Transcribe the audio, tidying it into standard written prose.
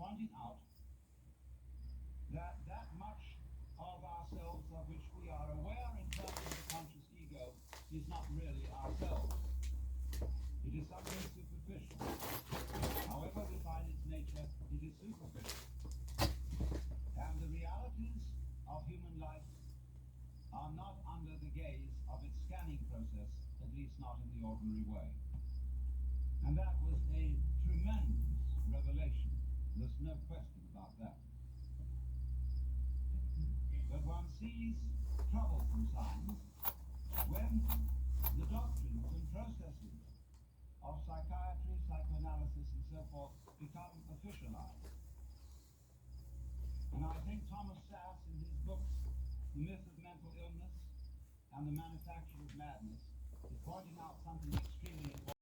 pointing out that much of ourselves of which we are aware in terms of the conscious ego is not really ourselves. It is something superficial. However we find its nature, it is superficial. And the realities of human life are not under the gaze of its scanning process, at least not in the ordinary way. And that was a tremendous revelation. There's no question about that. But one sees troublesome signs when the doctrines and processes of psychiatry, psychoanalysis, and so forth become officialized. And I think Thomas Sass, in his books, The Myth of Mental Illness and The Manufacture of Madness, is pointing out something extremely important.